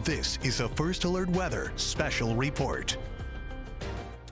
This is a First Alert Weather Special Report.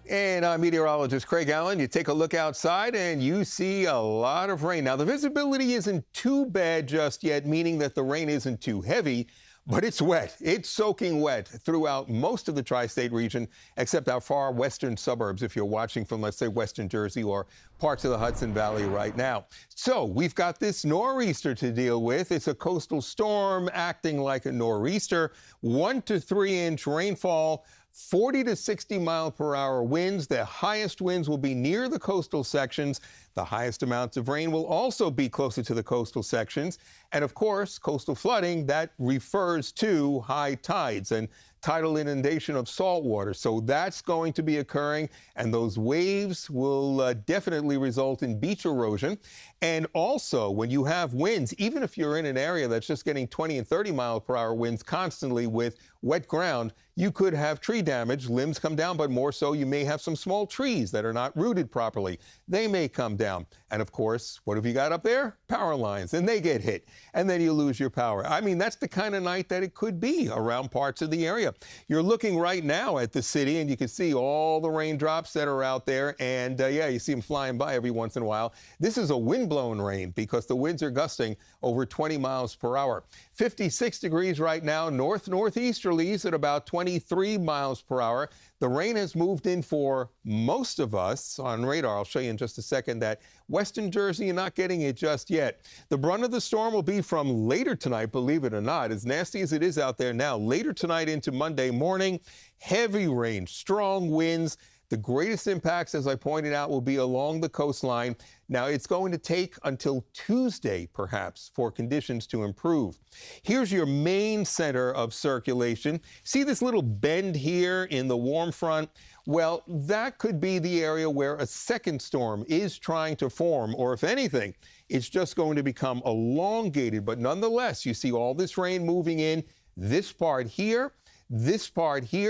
And I'm meteorologist Craig Allen. You take a look outside and you see a lot of rain. Now, the visibility isn't too bad just yet, meaning that the rain isn't too heavy, but it's wet. It's soaking wet throughout most of the tri-state region, except our far western suburbs, if you're watching from, let's say, western Jersey or parts of the Hudson Valley right now. So we've got this nor'easter to deal with. It's a coastal storm acting like a nor'easter, 1 to 3 inch rainfall, 40 to 60 mile per hour winds. The highest winds will be near the coastal sections. The highest amounts of rain will also be closer to the coastal sections. And of course, coastal flooding, that refers to high tides and tidal inundation of salt water. So that's going to be occurring, and those waves will definitely result in beach erosion. And also, when you have winds, even if you're in an area that's just getting 20 and 30 mile per hour winds constantly with wet ground, you could have tree damage. Limbs come down, but more so, you may have some small trees that are not rooted properly. They may come down. And of course, what have you got up there? Power lines, and they get hit, and then you lose your power. I mean, that's the kind of night that it could be around parts of the area. You're looking right now at the city, and you can see all the raindrops that are out there, and yeah, you see them flying by every once in a while. This is a wind-blown rain because the winds are gusting over 20 miles per hour. 56 degrees right now, northeasterlies at about 23 miles per hour. The rain has moved in for most of us on radar. I'll show you in just a second that western Jersey, you're not getting it just yet. The brunt of the storm will be from later tonight, believe it or not. As nasty as it is out there now, later tonight into Monday morning, heavy rain, strong winds. The greatest impacts, as I pointed out, will be along the coastline. Now, it's going to take until Tuesday, perhaps, for conditions to improve. Here's your main center of circulation. See this little bend here in the warm front? Well, that could be the area where a second storm is trying to form, or if anything, it's just going to become elongated. But nonetheless, you see all this rain moving in, this part here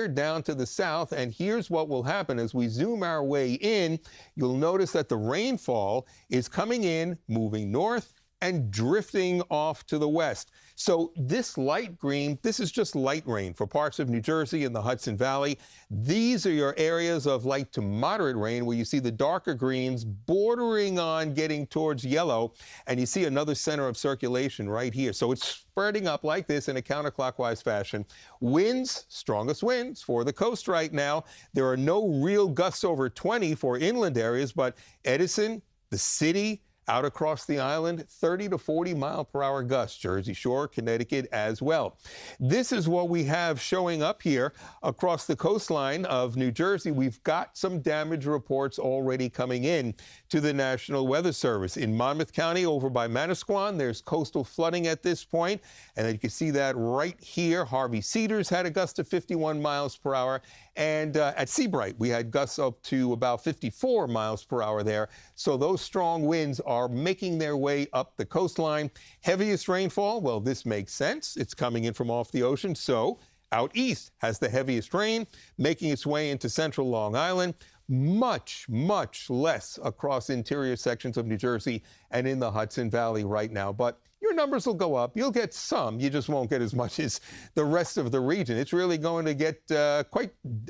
down to the south, and here's what will happen as we zoom our way in. You'll notice that the rainfall is coming in, moving north, and drifting off to the west. So this light green, this is just light rain for parts of New Jersey and the Hudson Valley. These are your areas of light to moderate rain where you see the darker greens bordering on getting towards yellow, and you see another center of circulation right here. So it's spreading up like this in a counterclockwise fashion. Winds, strongest winds for the coast right now. There are no real gusts over 20 for inland areas, but Edison, the city, out across the island, 30 to 40 mile per hour gusts, Jersey Shore, Connecticut as well. This is what we have showing up here across the coastline of New Jersey. We've got some damage reports already coming in to the National Weather Service. In Monmouth County over by Manasquan, there's coastal flooding at this point, and you can see that right here. Harvey Cedars had a gust of 51 miles per hour, and at Seabright, we had gusts up to about 54 miles per hour there. So those strong winds are making their way up the coastline. Heaviest rainfall, well, this makes sense. It's coming in from off the ocean, so out east has the heaviest rain, making its way into central Long Island. Much, much less across interior sections of New Jersey and in the Hudson Valley right now. But your numbers will go up. You'll get some. You just won't get as much as the rest of the region. It's really going to get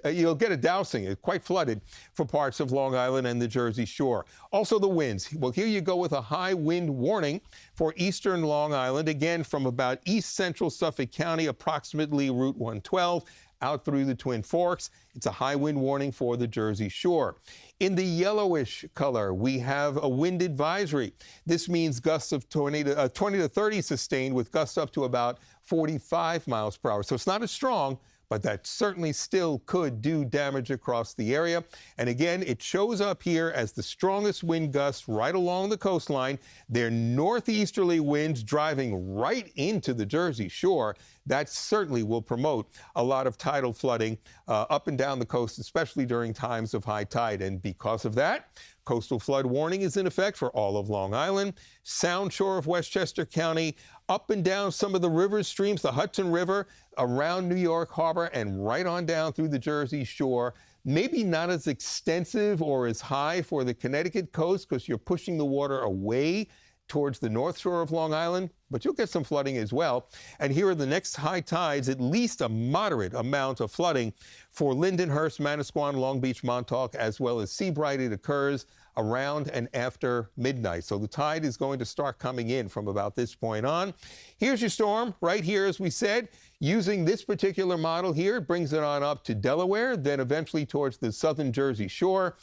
you'll get a dousing. It's quite flooded for parts of Long Island and the Jersey Shore. Also the winds. Well, here you go with a high wind warning for eastern Long Island, again from about east central Suffolk County, approximately Route 112, out through the Twin Forks. It's a high wind warning for the Jersey Shore. In the yellowish color, we have a wind advisory. This means gusts of 20 to 30 sustained with gusts up to about 45 miles per hour. So it's not as strong, but that certainly still could do damage across the area. And again, it shows up here as the strongest wind gusts right along the coastline. They're northeasterly winds driving right into the Jersey Shore. That certainly will promote a lot of tidal flooding up and down the coast, especially during times of high tide. And because of that, coastal flood warning is in effect for all of Long Island, Sound Shore of Westchester County, up and down some of the rivers, streams, the Hudson River, around New York Harbor, and right on down through the Jersey Shore. Maybe not as extensive or as high for the Connecticut coast because you're pushing the water away towards the north shore of Long Island, but you'll get some flooding as well. And here are the next high tides, at least a moderate amount of flooding for Lindenhurst, Manasquan, Long Beach, Montauk, as well as Seabright. It occurs around and after midnight. So the tide is going to start coming in from about this point on. Here's your storm right here, as we said. Using this particular model here, it brings it on up to Delaware, then eventually towards the southern Jersey shore.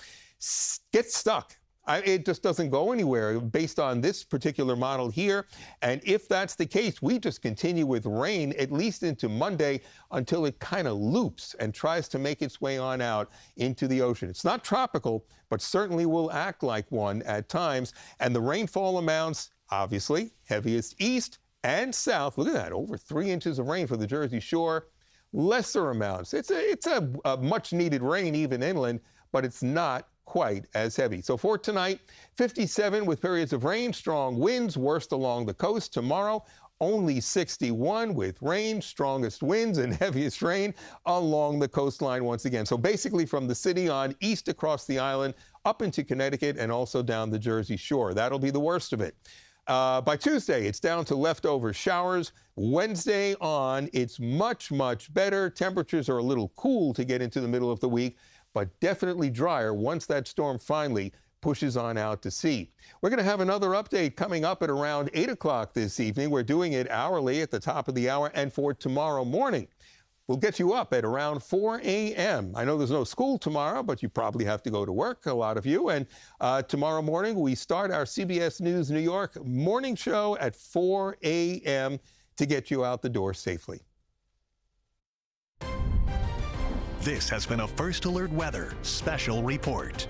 Gets stuck. It just doesn't go anywhere based on this particular model here. And if that's the case, we just continue with rain at least into Monday until it kind of loops and tries to make its way on out into the ocean. It's not tropical, but certainly will act like one at times. And the rainfall amounts, obviously, heaviest east and south. Look at that, over 3 inches of rain for the Jersey Shore. Lesser amounts. It's a much needed rain even inland, but it's not quite as heavy. So for tonight, 57 with periods of rain, strong winds, worst along the coast. Tomorrow, only 61 with rain, strongest winds and heaviest rain along the coastline once again. So basically from the city on east across the island, up into Connecticut and also down the Jersey Shore. That'll be the worst of it. By Tuesday, it's down to leftover showers. Wednesday on, it's much, much better. Temperatures are a little cool to get into the middle of the week, but definitely drier once that storm finally pushes on out to sea. We're going to have another update coming up at around 8 o'clock this evening. We're doing it hourly at the top of the hour, and for tomorrow morning, we'll get you up at around 4 a.m. I know there's no school tomorrow, but you probably have to go to work, a lot of you. And tomorrow morning, we start our CBS News New York morning show at 4 a.m. to get you out the door safely. This has been a First Alert Weather Special Report.